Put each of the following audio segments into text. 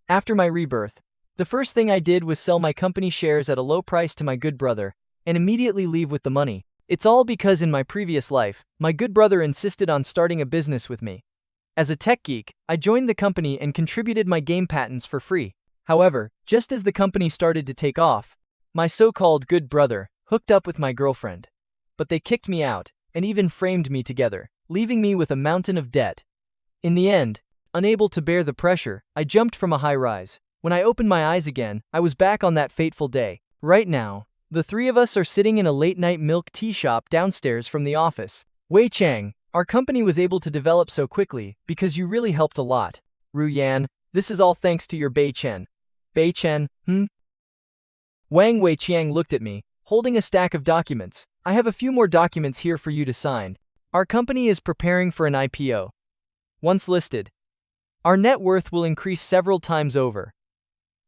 After my rebirth, the first thing I did was sell my company shares at a low price to my good brother, and immediately leave with the money. It's all because in my previous life, my good brother insisted on starting a business with me. As a tech geek, I joined the company and contributed my game patents for free. However, just as the company started to take off, my so-called good brother hooked up with my girlfriend. But they kicked me out, and even framed me together, leaving me with a mountain of debt. In the end, unable to bear the pressure, I jumped from a high rise. When I opened my eyes again, I was back on that fateful day. Right now, the three of us are sitting in a late-night milk tea shop downstairs from the office. Bei Chen, our company was able to develop so quickly because you really helped a lot. Yan, this is all thanks to your Bei Chen. Bei Chen, Wang Weiqiang looked at me, holding a stack of documents. I have a few more documents here for you to sign. Our company is preparing for an IPO. Once listed, our net worth will increase several times over.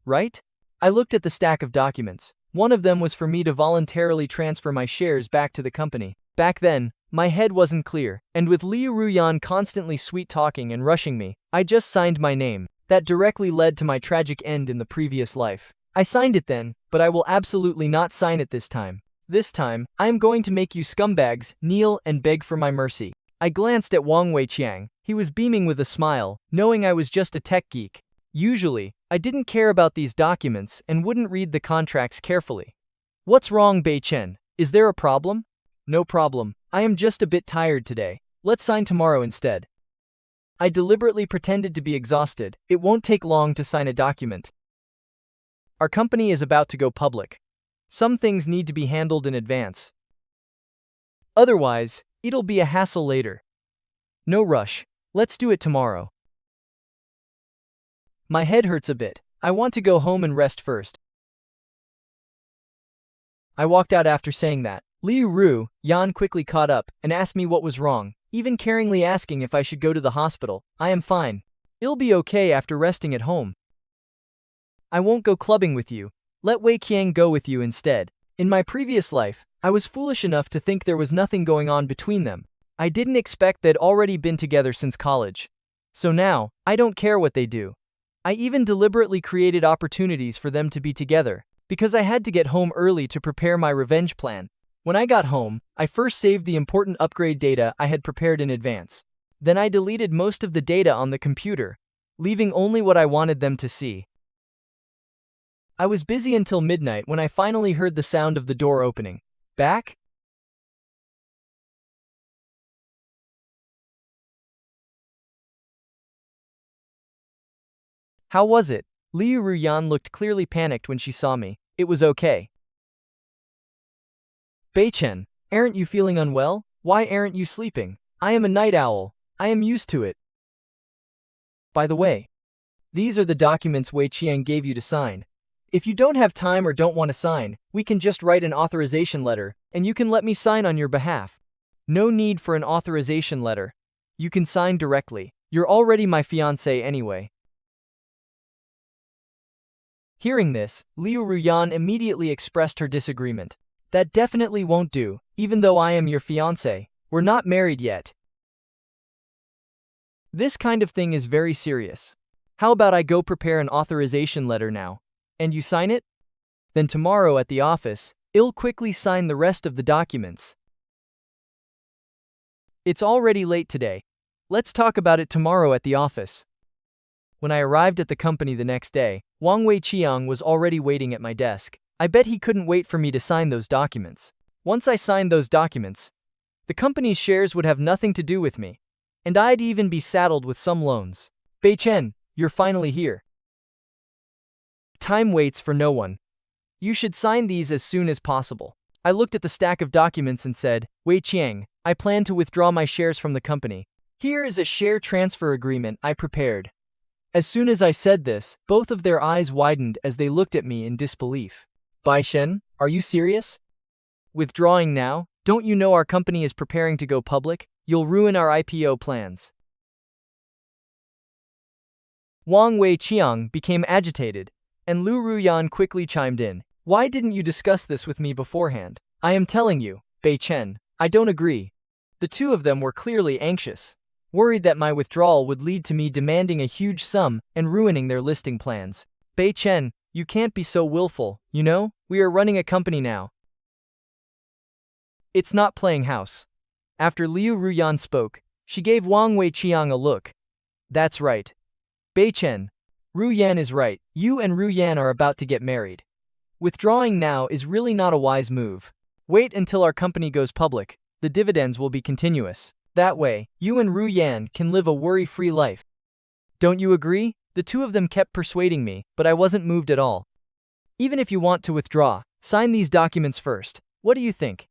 Right? I looked at the stack of documents. One of them was for me to voluntarily transfer my shares back to the company. Back then, my head wasn't clear, and with Liu Ruyan constantly sweet-talking and rushing me, I just signed my name. That directly led to my tragic end in the previous life. I signed it then, but I will absolutely not sign it this time. This time, I am going to make you scumbags kneel and beg for my mercy. I glanced at Wang Weiqiang. He was beaming with a smile, knowing I was just a tech geek. Usually, I didn't care about these documents and wouldn't read the contracts carefully. What's wrong, Bei Chen? Is there a problem? No problem. I am just a bit tired today. Let's sign tomorrow instead. I deliberately pretended to be exhausted. It won't take long to sign a document. Our company is about to go public. Some things need to be handled in advance. Otherwise, it'll be a hassle later. No rush. Let's do it tomorrow. My head hurts a bit. I want to go home and rest first. I walked out after saying that. Liu Ruyan quickly caught up and asked me what was wrong, even caringly asking if I should go to the hospital. I am fine. It'll be okay after resting at home. I won't go clubbing with you. Let Weiqiang go with you instead. In my previous life, I was foolish enough to think there was nothing going on between them. I didn't expect they'd already been together since college. So now, I don't care what they do. I even deliberately created opportunities for them to be together, because I had to get home early to prepare my revenge plan. When I got home, I first saved the important upgrade data I had prepared in advance. Then I deleted most of the data on the computer, leaving only what I wanted them to see. I was busy until midnight when I finally heard the sound of the door opening. Back? How was it? Liu Ruyan looked clearly panicked when she saw me. It was okay. Bei Chen, aren't you feeling unwell? Why aren't you sleeping? I am a night owl. I am used to it. By the way, these are the documents Weiqiang gave you to sign. If you don't have time or don't want to sign, we can just write an authorization letter, and you can let me sign on your behalf. No need for an authorization letter. You can sign directly. You're already my fiancée anyway. Hearing this, Liu Ruyan immediately expressed her disagreement. That definitely won't do, even though I am your fiancé. We're not married yet. This kind of thing is very serious. How about I go prepare an authorization letter now? And you sign it? Then tomorrow at the office, I'll quickly sign the rest of the documents. It's already late today. Let's talk about it tomorrow at the office. When I arrived at the company the next day, Wang Weiqiang was already waiting at my desk. I bet he couldn't wait for me to sign those documents. Once I signed those documents, the company's shares would have nothing to do with me, and I'd even be saddled with some loans. Bei Chen, you're finally here. Time waits for no one. You should sign these as soon as possible. I looked at the stack of documents and said, Weiqiang, I plan to withdraw my shares from the company. Here is a share transfer agreement I prepared. As soon as I said this, both of their eyes widened as they looked at me in disbelief. Bei Chen, are you serious? Withdrawing now? Don't you know our company is preparing to go public? You'll ruin our IPO plans. Wang Weiqiang became agitated, and Liu Ruyan quickly chimed in. Why didn't you discuss this with me beforehand? I am telling you, Bei Chen, I don't agree. The two of them were clearly anxious. worried that my withdrawal would lead to me demanding a huge sum and ruining their listing plans. Bei Chen, you can't be so willful, you know? We are running a company now. It's not playing house. After Liu Ruyan spoke, she gave Wang Weiqiang a look. That's right. Bei Chen. Ruyan is right, you and Ruyan are about to get married. Withdrawing now is really not a wise move. Wait until our company goes public, the dividends will be continuous. That way, you and Ruyan can live a worry-free life. Don't you agree? The two of them kept persuading me, but I wasn't moved at all. Even if you want to withdraw, sign these documents first. What do you think?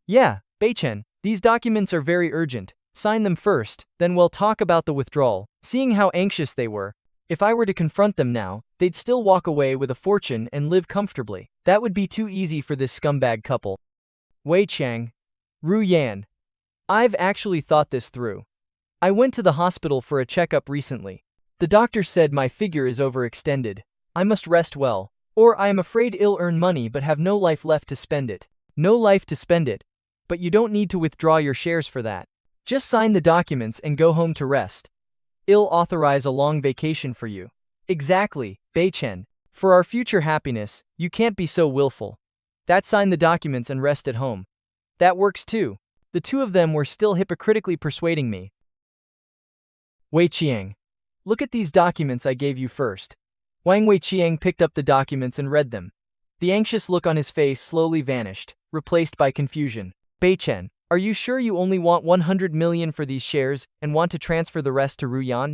Yeah, Bei Chen, these documents are very urgent. Sign them first, then we'll talk about the withdrawal. Seeing how anxious they were, if I were to confront them now, they'd still walk away with a fortune and live comfortably. That would be too easy for this scumbag couple. Wei Chang. Ruyan. I've actually thought this through. I went to the hospital for a checkup recently. The doctor said my figure is overextended. I must rest well, or I am afraid I'll earn money but have no life left to spend it. No life to spend it. But you don't need to withdraw your shares for that. Just sign the documents and go home to rest. I'll authorize a long vacation for you. Exactly, Bei Chen. For our future happiness, you can't be so willful. Sign the documents and rest at home. That works too. The two of them were still hypocritically persuading me. Wei Qiang. Look at these documents I gave you first. Wang Weiqiang picked up the documents and read them. The anxious look on his face slowly vanished, replaced by confusion. Bei Chen, are you sure you only want 100 million for these shares and want to transfer the rest to Ruyan?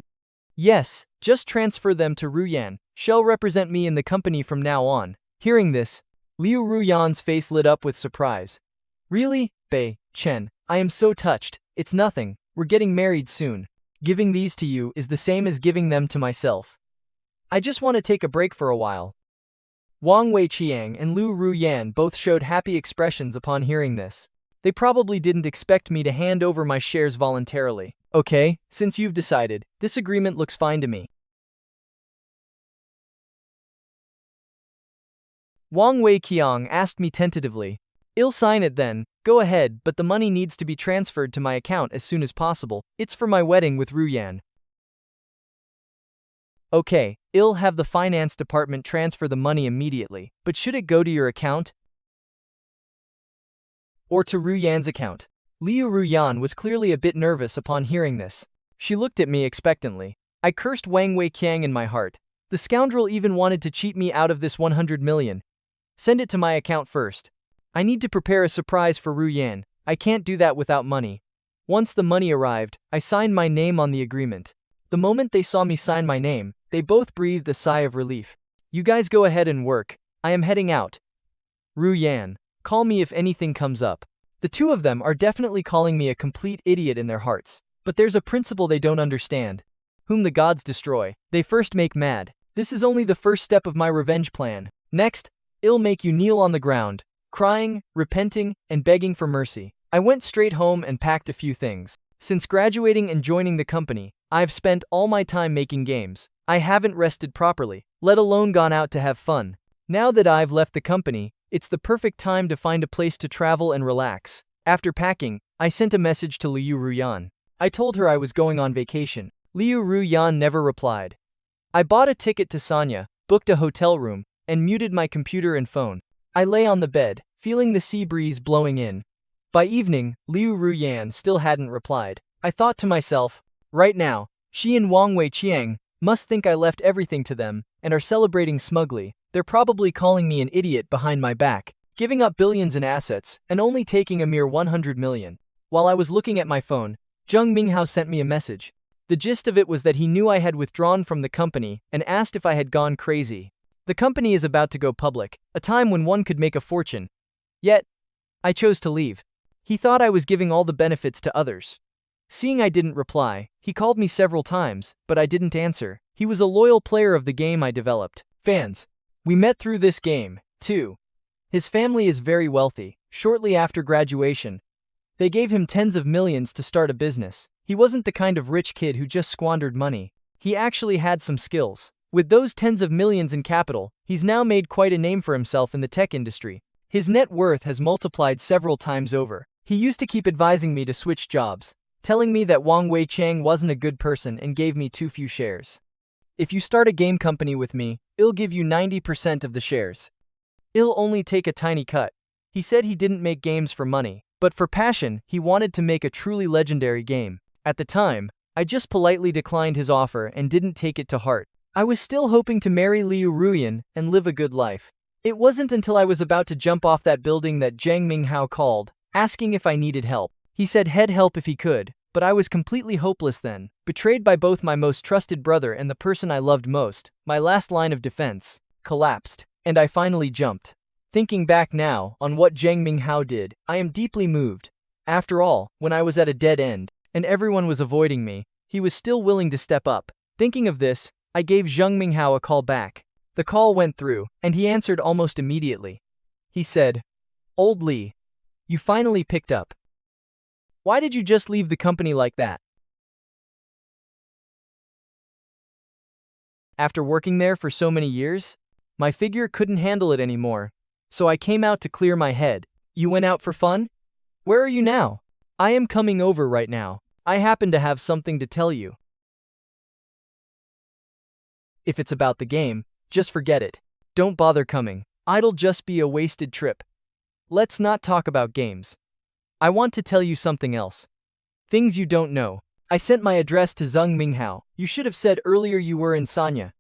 Yes, just transfer them to Ruyan. She'll represent me in the company from now on. Hearing this, Liu Ruyan's face lit up with surprise. Really, Bei Chen, I am so touched. It's nothing, we're getting married soon. Giving these to you is the same as giving them to myself. I just want to take a break for a while. Wang Weiqiang and Liu Ruyan both showed happy expressions upon hearing this. They probably didn't expect me to hand over my shares voluntarily. Okay, since you've decided, this agreement looks fine to me. Wang Weiqiang asked me tentatively. I'll sign it then, go ahead, but the money needs to be transferred to my account as soon as possible. It's for my wedding with Ruyan. Okay, I'll have the finance department transfer the money immediately, but should it go to your account? Or to Ruyan's account? Liu Ruyan was clearly a bit nervous upon hearing this. She looked at me expectantly. I cursed Wang Weiqiang in my heart. The scoundrel even wanted to cheat me out of this 100 million. Send it to my account first. I need to prepare a surprise for Ruyan. I can't do that without money. Once the money arrived, I signed my name on the agreement. The moment they saw me sign my name, they both breathed a sigh of relief. You guys go ahead and work. I am heading out. Ruyan, call me if anything comes up. The two of them are definitely calling me a complete idiot in their hearts. But there's a principle they don't understand. Whom the gods destroy, they first make mad. This is only the first step of my revenge plan. Next, I'll make you kneel on the ground, crying, repenting, and begging for mercy. I went straight home and packed a few things. Since graduating and joining the company, I've spent all my time making games. I haven't rested properly, let alone gone out to have fun. Now that I've left the company, it's the perfect time to find a place to travel and relax. After packing, I sent a message to Liu Ruyan. I told her I was going on vacation. Liu Ruyan never replied. I bought a ticket to Sanya, booked a hotel room, and muted my computer and phone. I lay on the bed, feeling the sea breeze blowing in. By evening, Liu Ruyan still hadn't replied. I thought to myself, right now, she and Wang Weiqiang must think I left everything to them and are celebrating smugly. They're probably calling me an idiot behind my back, giving up billions in assets and only taking a mere 100 million. While I was looking at my phone, Zheng Minghao sent me a message. The gist of it was that he knew I had withdrawn from the company and asked if I had gone crazy. The company is about to go public, a time when one could make a fortune. Yet, I chose to leave. He thought I was giving all the benefits to others. Seeing I didn't reply, he called me several times, but I didn't answer. He was a loyal player of the game I developed. Fans. We met through this game, too. His family is very wealthy. Shortly after graduation, they gave him tens of millions to start a business. He wasn't the kind of rich kid who just squandered money. He actually had some skills. With those tens of millions in capital, he's now made quite a name for himself in the tech industry. His net worth has multiplied several times over. He used to keep advising me to switch jobs. telling me that Wang Weichang wasn't a good person and gave me too few shares. If you start a game company with me, I'll give you 90% of the shares. I'll only take a tiny cut. He said he didn't make games for money, but for passion. He wanted to make a truly legendary game. At the time, I just politely declined his offer and didn't take it to heart. I was still hoping to marry Liu Ruyan and live a good life. It wasn't until I was about to jump off that building that Zhang Minghao called, asking if I needed help. He said he'd help if he could, but I was completely hopeless then, betrayed by both my most trusted brother and the person I loved most. My last line of defense collapsed, and I finally jumped. Thinking back now on what Zhang Minghao did, I am deeply moved. After all, when I was at a dead end, and everyone was avoiding me, he was still willing to step up. Thinking of this, I gave Zhang Minghao a call back. The call went through, and he answered almost immediately. He said, "Old Li, you finally picked up. Why did you just leave the company like that?" After working there for so many years, my figure couldn't handle it anymore, so I came out to clear my head. You went out for fun? Where are you now? I am coming over right now. I happen to have something to tell you. If it's about the game, just forget it. Don't bother coming. It'll just be a wasted trip. Let's not talk about games. I want to tell you something else. Things you don't know. I sent my address to Zhang Minghao. You should have said earlier you were in Sanya.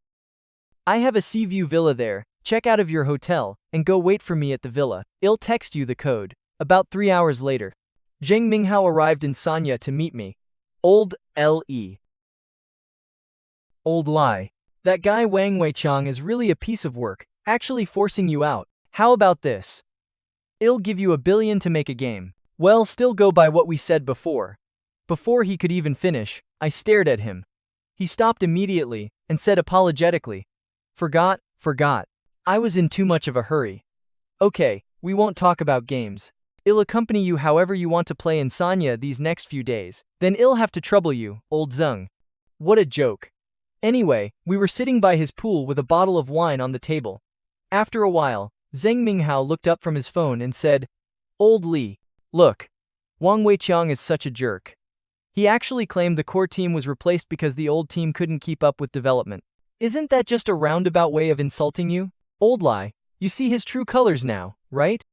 I have a sea view villa there. Check out of your hotel, and go wait for me at the villa. I'll text you the code. About 3 hours later, Zhang Minghao arrived in Sanya to meet me. Old L.E. Old lie. That guy Wang Weichang is really a piece of work, actually forcing you out. How about this? I'll give you $1 billion to make a game. Well, still go by what we said before. Before he could even finish, I stared at him. He stopped immediately and said apologetically, Forgot. I was in too much of a hurry. Okay, we won't talk about games. I'll accompany you however you want to play in Sanya these next few days. Then I'll have to trouble you, old Zheng. What a joke. Anyway, we were sitting by his pool with a bottle of wine on the table. After a while, Zhang Minghao looked up from his phone and said, Old Li, look. Wang Weichang is such a jerk. He actually claimed the core team was replaced because the old team couldn't keep up with development. Isn't that just a roundabout way of insulting you? Old lie, you see his true colors now, right?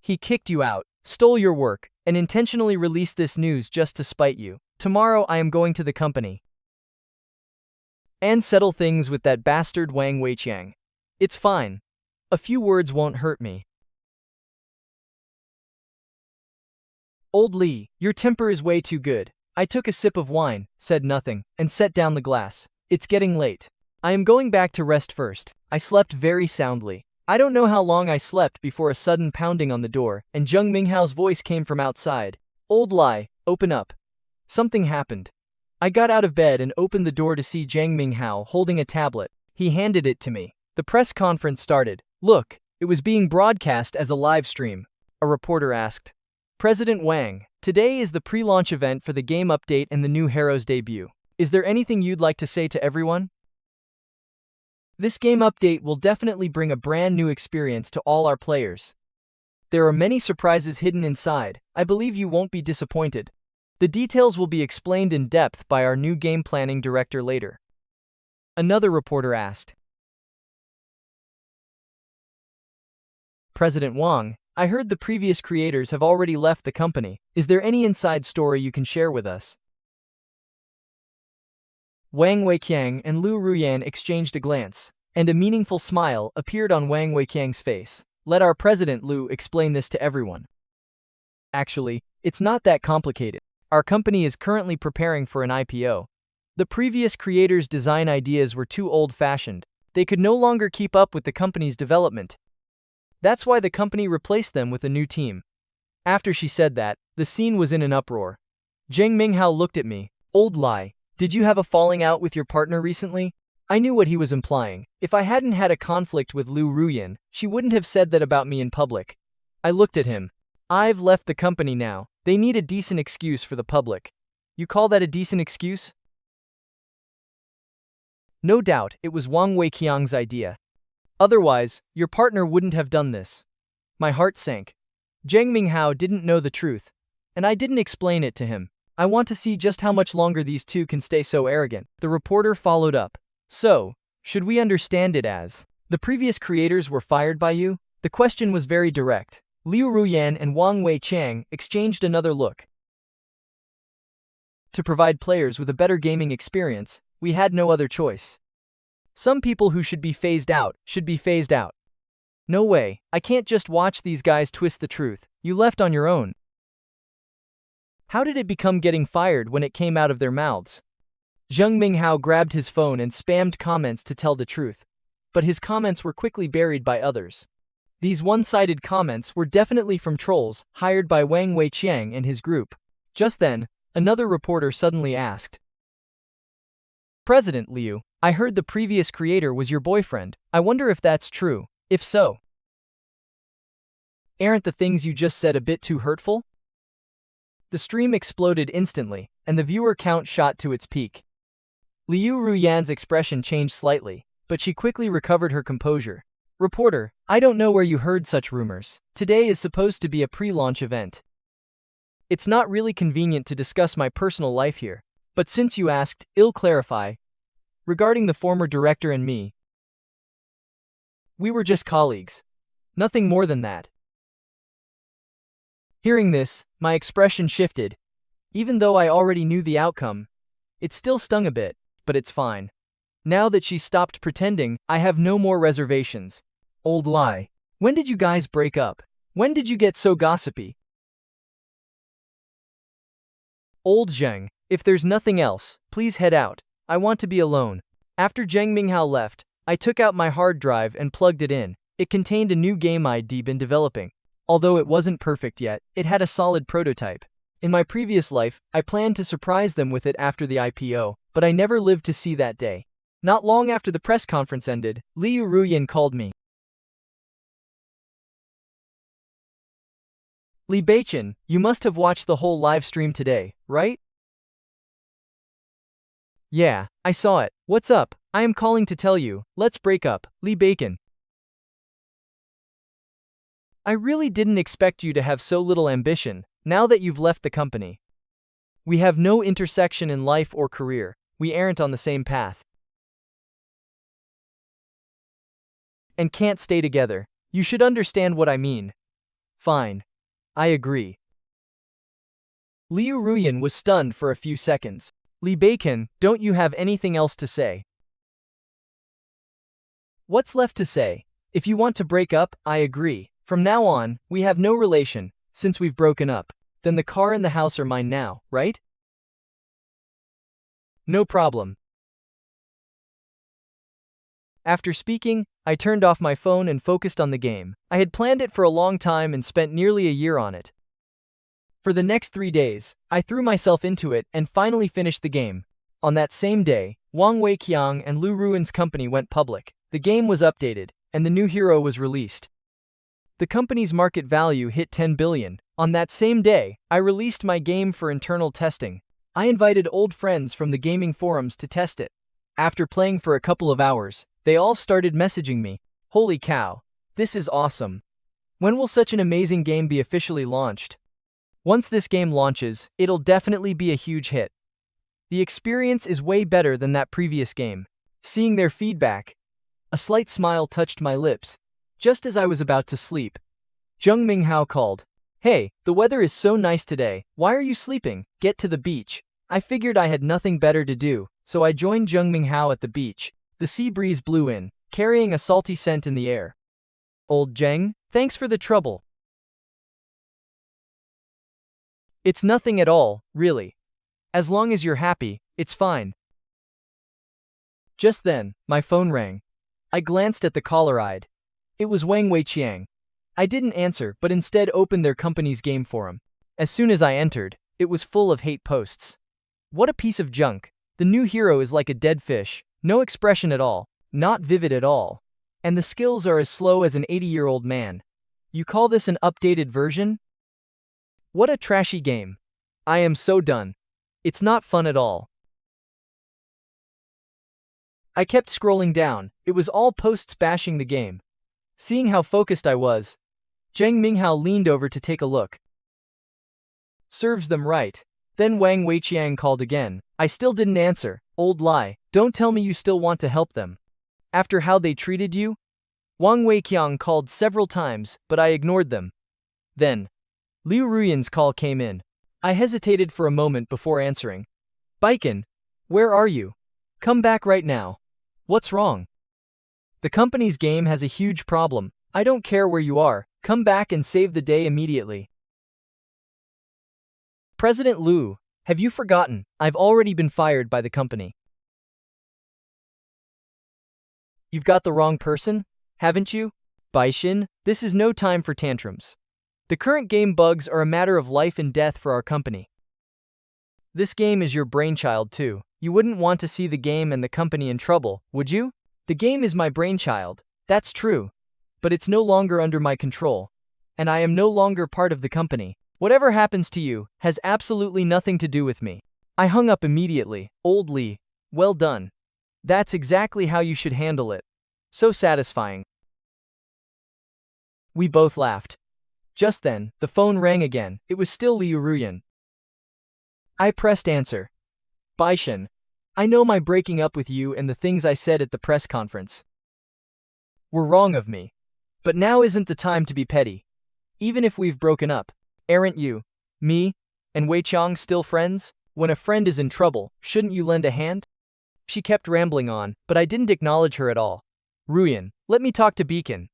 He kicked you out, stole your work, and intentionally released this news just to spite you. Tomorrow I am going to the company and settle things with that bastard Wang Weichang. It's fine. A few words won't hurt me. Old Li, your temper is way too good. I took a sip of wine, said nothing, and set down the glass. It's getting late. I am going back to rest first. I slept very soundly. I don't know how long I slept before a sudden pounding on the door, and Zhang Minghao's voice came from outside. Old Li, open up. Something happened. I got out of bed and opened the door to see Zhang Minghao holding a tablet. He handed it to me. The press conference started. Look, it was being broadcast as a live stream. A reporter asked. President Wang, today is the pre-launch event for the game update and the new hero's debut. Is there anything you'd like to say to everyone? This game update will definitely bring a brand new experience to all our players. There are many surprises hidden inside. I believe you won't be disappointed. The details will be explained in depth by our new game planning director later. Another reporter asked. President Wang, I heard the previous creators have already left the company. Is there any inside story you can share with us? Wang Weiqiang and Liu Ruyan exchanged a glance, and a meaningful smile appeared on Wang Weiqiang's face. Let our president Liu explain this to everyone. Actually, it's not that complicated. Our company is currently preparing for an IPO. The previous creators' design ideas were too old-fashioned. They could no longer keep up with the company's development. That's why the company replaced them with a new team. After she said that, the scene was in an uproar. Zhang Minghao looked at me. Old Li, did you have a falling out with your partner recently? I knew what he was implying. If I hadn't had a conflict with Liu Ruyan, she wouldn't have said that about me in public. I looked at him. I've left the company now. They need a decent excuse for the public. You call that a decent excuse? No doubt, it was Wang Weiqiang's idea. Otherwise, your partner wouldn't have done this. My heart sank. Zhang Minghao didn't know the truth, and I didn't explain it to him. I want to see just how much longer these two can stay so arrogant. The reporter followed up. So, should we understand it as the previous creators were fired by you? The question was very direct. Liu Ruyan and Wang Wei-chang exchanged another look. To provide players with a better gaming experience, we had no other choice. Some people who should be phased out should be phased out. No way, I can't just watch these guys twist the truth. You left on your own. How did it become getting fired when it came out of their mouths? Zheng Minghao grabbed his phone and spammed comments to tell the truth. But his comments were quickly buried by others. These one-sided comments were definitely from trolls hired by Wang Weiqiang and his group. Just then, another reporter suddenly asked, "President Liu, I heard the previous creator was your boyfriend. I wonder if that's true. If so, aren't the things you just said a bit too hurtful?" The stream exploded instantly, and the viewer count shot to its peak. Liu Ruyan's expression changed slightly, but she quickly recovered her composure. "Reporter, I don't know where you heard such rumors. Today is supposed to be a pre-launch event. It's not really convenient to discuss my personal life here. But since you asked, I'll clarify. Regarding the former director and me, we were just colleagues. Nothing more than that." Hearing this, my expression shifted. Even though I already knew the outcome, it still stung a bit, but it's fine. Now that she stopped pretending, I have no more reservations. Old lie. When did you guys break up? When did you get so gossipy? Old Zheng, if there's nothing else, please head out. I want to be alone. After Zheng Minghao left, I took out my hard drive and plugged it in. It contained a new game I'd been developing. Although it wasn't perfect yet, it had a solid prototype. In my previous life, I planned to surprise them with it after the IPO, but I never lived to see that day. Not long after the press conference ended, Liu Ruyan called me. Bei Chen, you must have watched the whole live stream today, right? Yeah, I saw it. What's up? I am calling to tell you, let's break up, Bei Chen. I really didn't expect you to have so little ambition, now that you've left the company. We have no intersection in life or career, we aren't on the same path. And can't stay together. You should understand what I mean. Fine. I agree. Liu Ruyan was stunned for a few seconds. Bei Chen, don't you have anything else to say? What's left to say? If you want to break up, I agree. From now on, we have no relation, since we've broken up. Then the car and the house are mine now, right? No problem. After speaking, I turned off my phone and focused on the game. I had planned it for a long time and spent nearly a year on it. For the next 3 days, I threw myself into it and finally finished the game. On that same day, Wang Weiqiang and Liu Ruyan's company went public. The game was updated, and the new hero was released. The company's market value hit 10 billion. On that same day, I released my game for internal testing. I invited old friends from the gaming forums to test it. After playing for a couple of hours, they all started messaging me. Holy cow, this is awesome. When will such an amazing game be officially launched? Once this game launches, it'll definitely be a huge hit. The experience is way better than that previous game. Seeing their feedback, a slight smile touched my lips. Just as I was about to sleep, Zheng Minghao called. Hey, the weather is so nice today. Why are you sleeping? Get to the beach. I figured I had nothing better to do, so I joined Zheng Minghao at the beach. The sea breeze blew in, carrying a salty scent in the air. Old Zheng, thanks for the trouble. It's nothing at all, really. As long as you're happy, it's fine. Just then, my phone rang. I glanced at the caller ID. It was Wang Weiqiang. I didn't answer but instead opened their company's game forum. As soon as I entered, it was full of hate posts. What a piece of junk. The new hero is like a dead fish, no expression at all, not vivid at all. And the skills are as slow as an 80-year-old man. You call this an updated version? What a trashy game. I am so done. It's not fun at all. I kept scrolling down, it was all posts bashing the game. Seeing how focused I was, Zheng Minghao leaned over to take a look. Serves them right. Then Wang Weiqiang called again. I still didn't answer. Old lie. Don't tell me you still want to help them. After how they treated you? Wang Weiqiang called several times, but I ignored them. Then, Liu Ruyan's call came in. I hesitated for a moment before answering. Bei Chen, where are you? Come back right now. What's wrong? The company's game has a huge problem. I don't care where you are. Come back and save the day immediately. President Liu, have you forgotten? I've already been fired by the company. You've got the wrong person, haven't you? Bei Chen, this is no time for tantrums. The current game bugs are a matter of life and death for our company. This game is your brainchild too. You wouldn't want to see the game and the company in trouble, would you? The game is my brainchild, that's true. But it's no longer under my control. And I am no longer part of the company. Whatever happens to you has absolutely nothing to do with me. I hung up immediately. Old Lee, well done. That's exactly how you should handle it. So satisfying. We both laughed. Just then, the phone rang again. It was still Liu Ruyan. I pressed answer. Bei Chen, I know my breaking up with you and the things I said at the press conference were wrong of me. But now isn't the time to be petty. Even if we've broken up, aren't you, me, and Weiqiang still friends? When a friend is in trouble, shouldn't you lend a hand? She kept rambling on, but I didn't acknowledge her at all. Ruyan, let me talk to Bei Chen.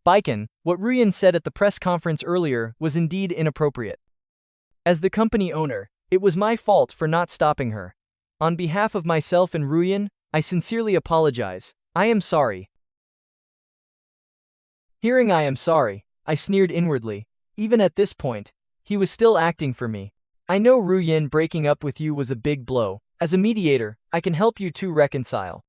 Bei Chen, what Ruyan said at the press conference earlier was indeed inappropriate. As the company owner, it was my fault for not stopping her. On behalf of myself and Ruyan, I sincerely apologize. I am sorry. Hearing I am sorry, I sneered inwardly. Even at this point, he was still acting for me. I know Ruyan breaking up with you was a big blow. As a mediator, I can help you two reconcile.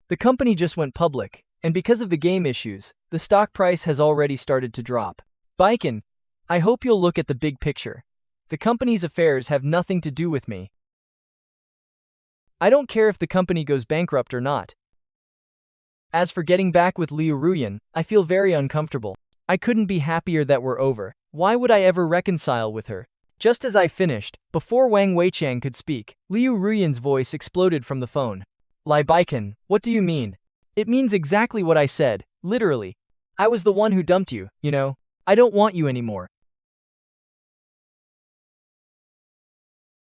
The company just went public, and because of the game issues, the stock price has already started to drop. Bei Chen, I hope you'll look at the big picture. The company's affairs have nothing to do with me. I don't care if the company goes bankrupt or not. As for getting back with Liu Ruyan, I feel very uncomfortable. I couldn't be happier that we're over. Why would I ever reconcile with her? Just as I finished, before Wang Weiqiang could speak, Liu Ruyan's voice exploded from the phone. Bei Chen, what do you mean? It means exactly what I said, literally. I was the one who dumped you, you know. I don't want you anymore.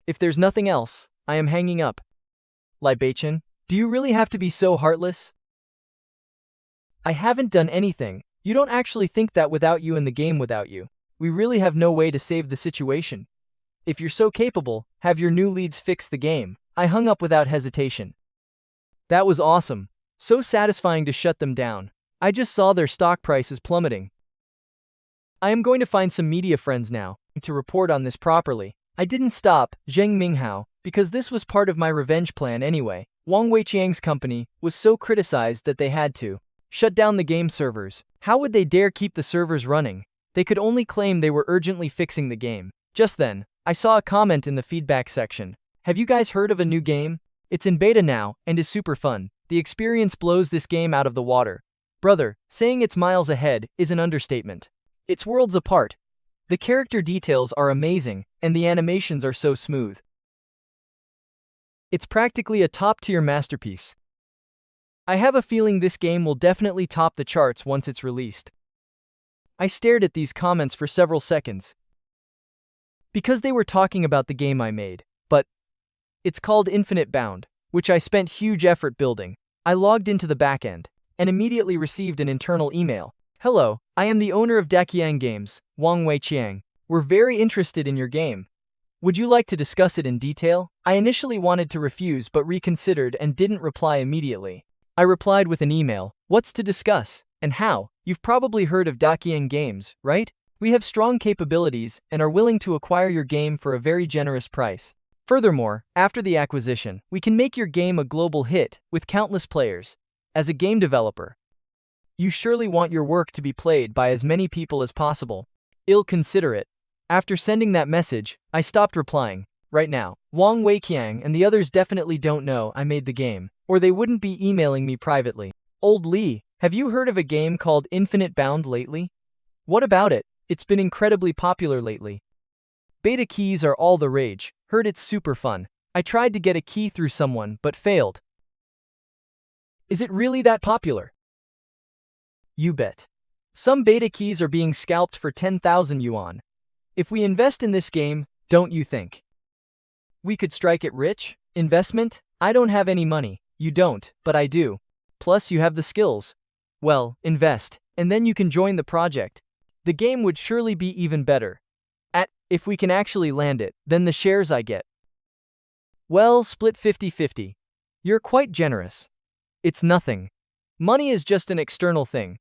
If there's nothing else, I am hanging up. Bei Chen, do you really have to be so heartless? I haven't done anything. You don't actually think that without you in the game without you, we really have no way to save the situation. If you're so capable, have your new leads fix the game. I hung up without hesitation. That was awesome. So satisfying to shut them down. I just saw their stock prices plummeting. I am going to find some media friends now to report on this properly. I didn't stop Zheng Minghao because this was part of my revenge plan anyway. Wang Weiqiang's company was so criticized that they had to shut down the game servers. How would they dare keep the servers running? They could only claim they were urgently fixing the game. Just then, I saw a comment in the feedback section. Have you guys heard of a new game? It's in beta now and is super fun. The experience blows this game out of the water. Brother, saying it's miles ahead is an understatement. It's worlds apart. The character details are amazing, and the animations are so smooth. It's practically a top-tier masterpiece. I have a feeling this game will definitely top the charts once it's released. I stared at these comments for several seconds. Because they were talking about the game I made, but it's called Infinite Bound, which I spent huge effort building. I logged into the backend and immediately received an internal email. Hello, I am the owner of Daqiang Games, Wang Weiqiang. We're very interested in your game. Would you like to discuss it in detail? I initially wanted to refuse but reconsidered and didn't reply immediately. I replied with an email. What's to discuss? And how? You've probably heard of Daqiang Games, right? We have strong capabilities and are willing to acquire your game for a very generous price. Furthermore, after the acquisition, we can make your game a global hit with countless players. As a game developer, you surely want your work to be played by as many people as possible. Ill-considerate. After sending that message, I stopped replying. right now. Wang Weiqiang and the others definitely don't know I made the game, or they wouldn't be emailing me privately. Old Lee, have you heard of a game called Infinite Bound lately? What about it? It's been incredibly popular lately. Beta keys are all the rage. Heard it's super fun. I tried to get a key through someone, but failed. Is it really that popular? You bet. Some beta keys are being scalped for 10,000 yuan. If we invest in this game, don't you think we could strike it rich? Investment? I don't have any money. You don't, but I do. Plus you have the skills. Well, invest, and then you can join the project. The game would surely be even better. If we can actually land it, then the shares I get. Well, split 50-50. You're quite generous. It's nothing. Money is just an external thing.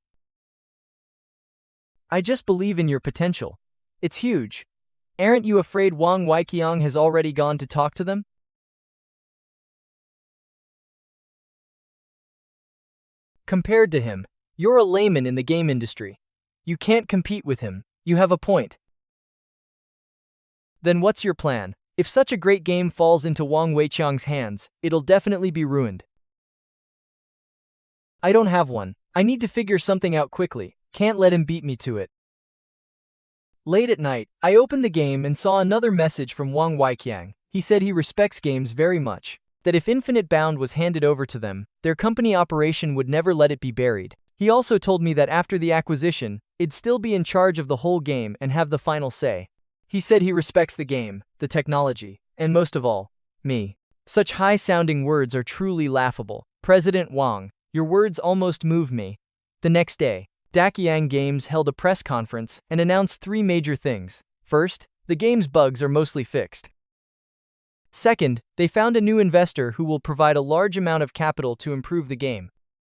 I just believe in your potential. It's huge. Aren't you afraid Wang Weiqiang has already gone to talk to them? Compared to him, you're a layman in the game industry. You can't compete with him. You have a point. Then what's your plan? If such a great game falls into Wang Weiqiang's hands, it'll definitely be ruined. I don't have one. I need to figure something out quickly. Can't let him beat me to it. Late at night, I opened the game and saw another message from Wang Weiqiang. He said he respects games very much, that if Infinite Bound was handed over to them, their company operation would never let it be buried. He also told me that after the acquisition, it'd still be in charge of the whole game and have the final say. He said he respects the game, the technology, and most of all, me. Such high-sounding words are truly laughable. President Wang, your words almost move me. The next day, Daqiang Games held a press conference and announced 3 major things. First, the game's bugs are mostly fixed. Second, they found a new investor who will provide a large amount of capital to improve the game.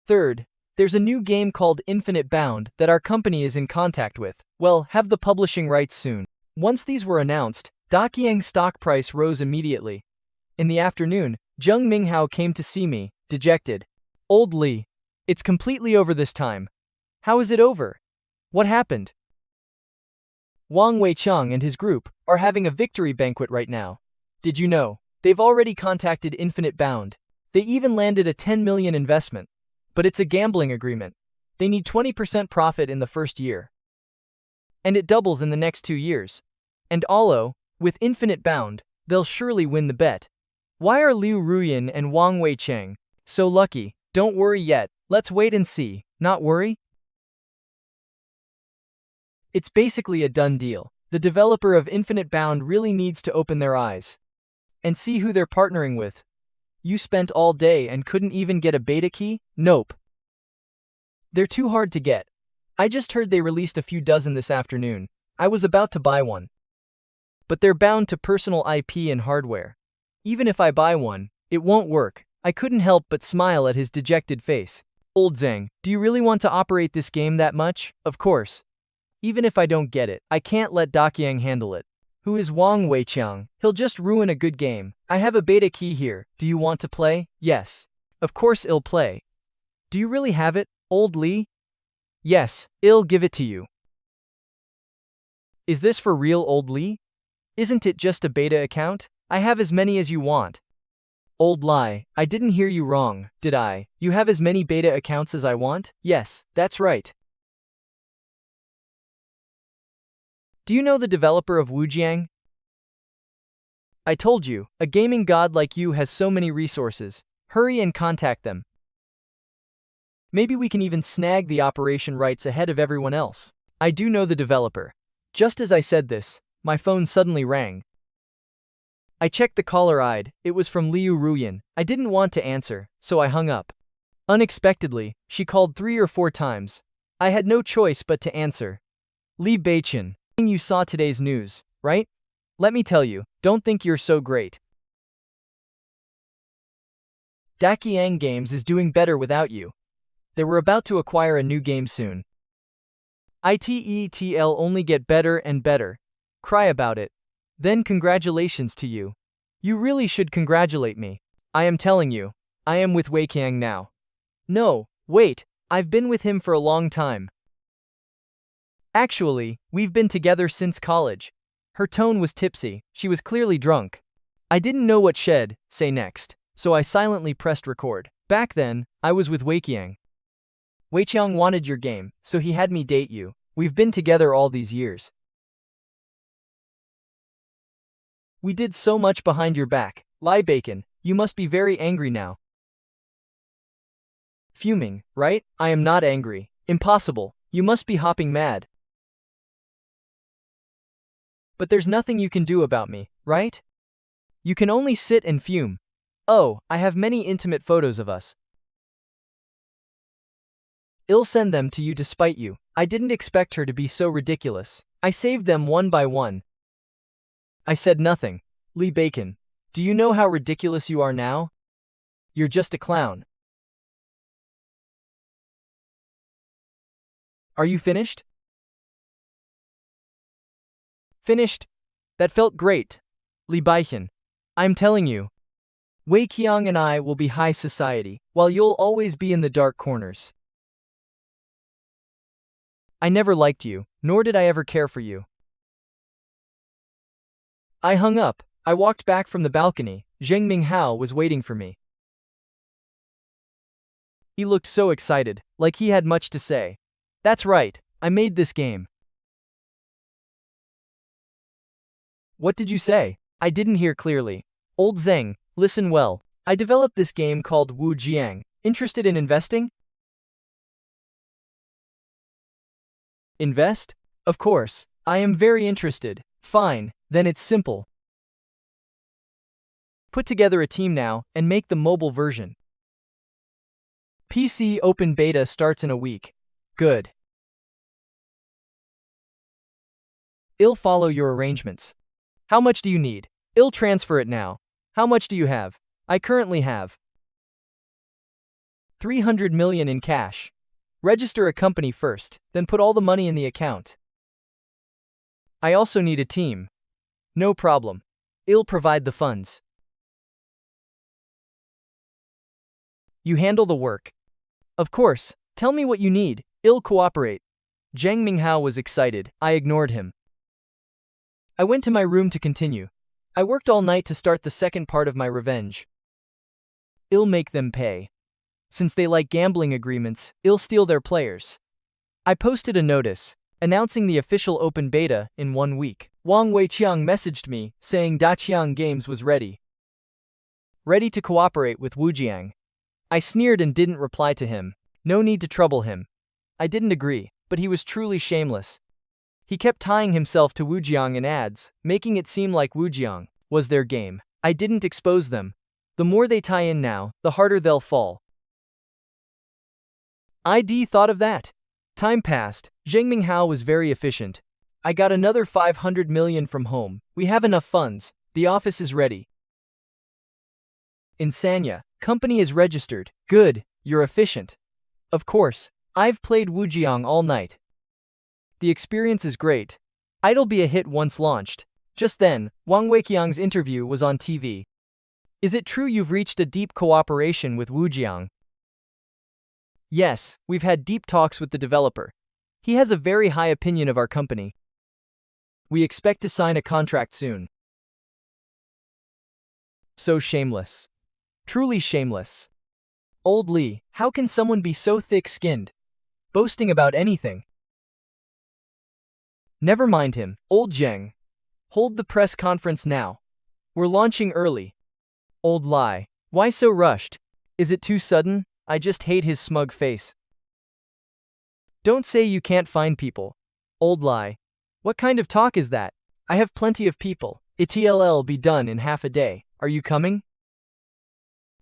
Third, there's a new game called Infinite Bound that our company is in contact with. Well, have the publishing rights soon. Once these were announced, Daqiang's stock price rose immediately. In the afternoon, Zheng Minghao came to see me, dejected. Old Lee, it's completely over this time. How is it over? What happened? Wang Weiqiang and his group are having a victory banquet right now. Did you know? They've already contacted Infinite Bound. They even landed a 10 million investment. But it's a gambling agreement. They need 20% profit in the first year. And it doubles in the next 2 years. And also, with Infinite Bound, they'll surely win the bet. Why are Liu Ruyan and Wang Weiqiang so lucky? Don't worry yet, let's wait and see. Not worry? It's basically a done deal. The developer of Infinite Bound really needs to open their eyes and see who they're partnering with. You spent all day and couldn't even get a beta key? Nope. They're too hard to get. I just heard they released a few dozen this afternoon. I was about to buy one. But they're bound to personal IP and hardware. Even if I buy one, it won't work. I couldn't help but smile at his dejected face. Old Zhang, do you really want to operate this game that much? Of course. Even if I don't get it, I can't let Daqiang handle it. Who is Wang Weiqiang? He'll just ruin a good game. I have a beta key here. Do you want to play? Yes. Of course I'll play. Do you really have it, Old Lee? Yes, I'll give it to you. Is this for real, Old Lee? Isn't it just a beta account? I have as many as you want. Old Lie, I didn't hear you wrong, did I? You have as many beta accounts as I want? Yes, that's right. Do you know the developer of Wujiang? I told you, a gaming god like you has so many resources. Hurry and contact them. Maybe we can even snag the operation rights ahead of everyone else. I do know the developer. Just as I said this, my phone suddenly rang. I checked the caller ID. It was from Liu Ruyan. I didn't want to answer, so I hung up. Unexpectedly, she called 3 or 4 times. I had no choice but to answer. Bei Chen, you saw today's news, right? Let me tell you, don't think you're so great. Daqiang Games is doing better without you. They were about to acquire a new game soon. It'll only get better and better. Cry about it. Then congratulations to you. You really should congratulate me. I am telling you, I am with Weiqiang now. No, wait, I've been with him for a long time. Actually, we've been together since college. Her tone was tipsy, she was clearly drunk. I didn't know what say next, so I silently pressed record. Back then, I was with Wei Qiang. Wei Qiang wanted your game, so he had me date you. We've been together all these years. We did so much behind your back. Lie bacon, you must be very angry now. Fuming, right? I am not angry. Impossible. You must be hopping mad. But there's nothing you can do about me, right? You can only sit and fume. Oh, I have many intimate photos of us. I'll send them to you to spite you. I didn't expect her to be so ridiculous. I saved them one by one. I said nothing. Lee Bacon, do you know how ridiculous you are now? You're just a clown. Are you finished? Finished? That felt great. Lee Bei Chen, I'm telling you. Wei Qiang and I will be high society, while you'll always be in the dark corners. I never liked you, nor did I ever care for you. I hung up. I walked back from the balcony. Zheng Minghao was waiting for me. He looked so excited, like he had much to say. That's right, I made this game. What did you say? I didn't hear clearly. Old Zheng, listen well. I developed this game called Wu Jiang. Interested in investing? Invest? Of course. I am very interested. Fine, then it's simple. Put together a team now, and make the mobile version. PC open beta starts in a week. Good. I'll follow your arrangements. How much do you need? I'll transfer it now. How much do you have? I currently have 300 million in cash. Register a company first, then put all the money in the account. I also need a team. No problem. I'll provide the funds. You handle the work. Of course. Tell me what you need. I'll cooperate. Zheng Minghao was excited. I ignored him. I went to my room to continue. I worked all night to start the second part of my revenge. I'll make them pay. Since they like gambling agreements, I'll steal their players. I posted a notice, announcing the official open beta in 1 week. Wang Weiqiang messaged me, saying Daqiang Games was ready. Ready to cooperate with Wu Jiang. I sneered and didn't reply to him. No need to trouble him. I didn't agree, but he was truly shameless. He kept tying himself to Wu Jiang in ads, making it seem like Wu Jiang was their game. I didn't expose them. The more they tie in now, the harder they'll fall. ID thought of that. Time passed. Zheng Minghao was very efficient. I got another 500 million from home. We have enough funds. The office is ready. In Sanya, company is registered. Good, you're efficient. Of course, I've played Wu Jiang all night. The experience is great. It'll be a hit once launched. Just then, Wang Weiqiang's interview was on TV. Is it true you've reached a deep cooperation with Wu Jiang? Yes, we've had deep talks with the developer. He has a very high opinion of our company. We expect to sign a contract soon. So shameless. Truly shameless. Old Lee, how can someone be so thick-skinned? Boasting about anything. Never mind him, old Zheng. Hold the press conference now. We're launching early. Old Lie, why so rushed? Is it too sudden? I just hate his smug face. Don't say you can't find people. Old Lie. What kind of talk is that? I have plenty of people. It'll be done in half a day. Are you coming?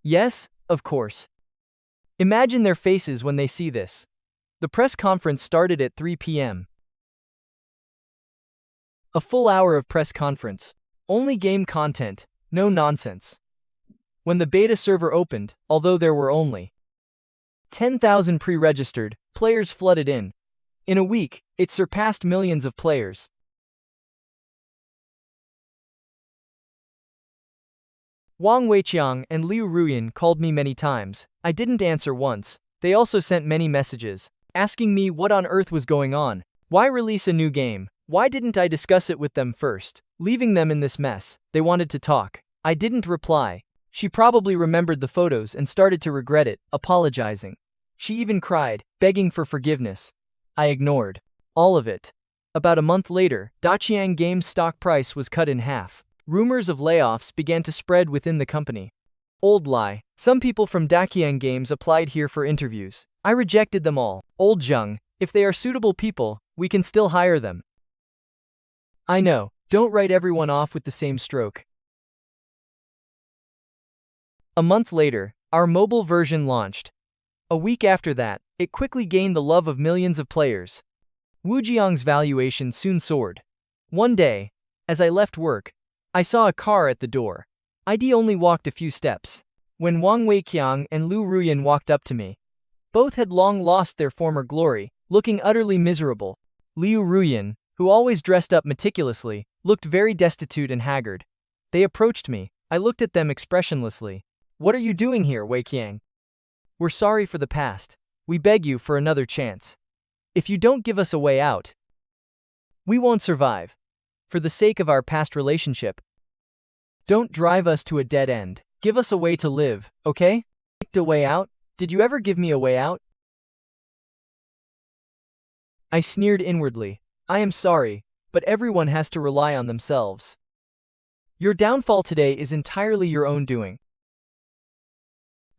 Yes, of course. Imagine their faces when they see this. The press conference started at 3 p.m. A full hour of press conference. Only game content, no nonsense. When the beta server opened, although there were only 10,000 pre-registered, players flooded in. In a week, it surpassed millions of players. Wang Weiqiang and Liu Ruyan called me many times. I didn't answer once. They also sent many messages, asking me what on earth was going on. Why release a new game? Why didn't I discuss it with them first? Leaving them in this mess. They wanted to talk. I didn't reply. She probably remembered the photos and started to regret it, apologizing. She even cried, begging for forgiveness. I ignored all of it. About a month later, Dachiang Games' stock price was cut in half. Rumors of layoffs began to spread within the company. Old lie. Some people from Dachiang Games applied here for interviews. I rejected them all. Old Zheng. If they are suitable people, we can still hire them. I know. Don't write everyone off with the same stroke. A month later, our mobile version launched. A week after that, it quickly gained the love of millions of players. Wujiang's valuation soon soared. One day, as I left work, I saw a car at the door. ID only walked a few steps. When Wang Weiqiang and Lu Ruyan walked up to me, both had long lost their former glory, looking utterly miserable. Liu Ruyan, who always dressed up meticulously, looked very destitute and haggard. They approached me. I looked at them expressionlessly. What are you doing here, Weiqiang? We're sorry for the past. We beg you for another chance. If you don't give us a way out, we won't survive. For the sake of our past relationship, don't drive us to a dead end. Give us a way to live, okay? A way out? Did you ever give me a way out? I sneered inwardly. I am sorry, but everyone has to rely on themselves. Your downfall today is entirely your own doing.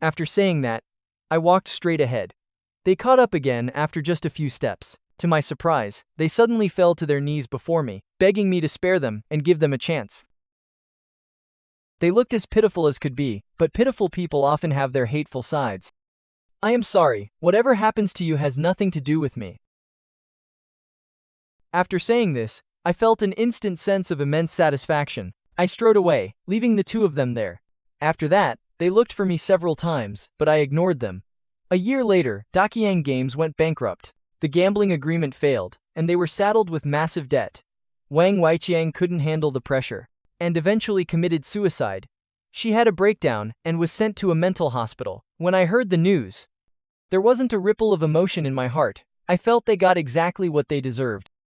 After saying that, I walked straight ahead. They caught up again after just a few steps. To my surprise, they suddenly fell to their knees before me, begging me to spare them and give them a chance. They looked as pitiful as could be, but pitiful people often have their hateful sides. I am sorry, whatever happens to you has nothing to do with me. After saying this, I felt an instant sense of immense satisfaction. I strode away, leaving the two of them there. After that, they looked for me several times, but I ignored them. A year later, Dachiang Games went bankrupt. The gambling agreement failed, and they were saddled with massive debt. Wang Weiqiang couldn't handle the pressure, and eventually committed suicide. She had a breakdown and was sent to a mental hospital. When I heard the news, there wasn't a ripple of emotion in my heart. I felt they got exactly what they deserved.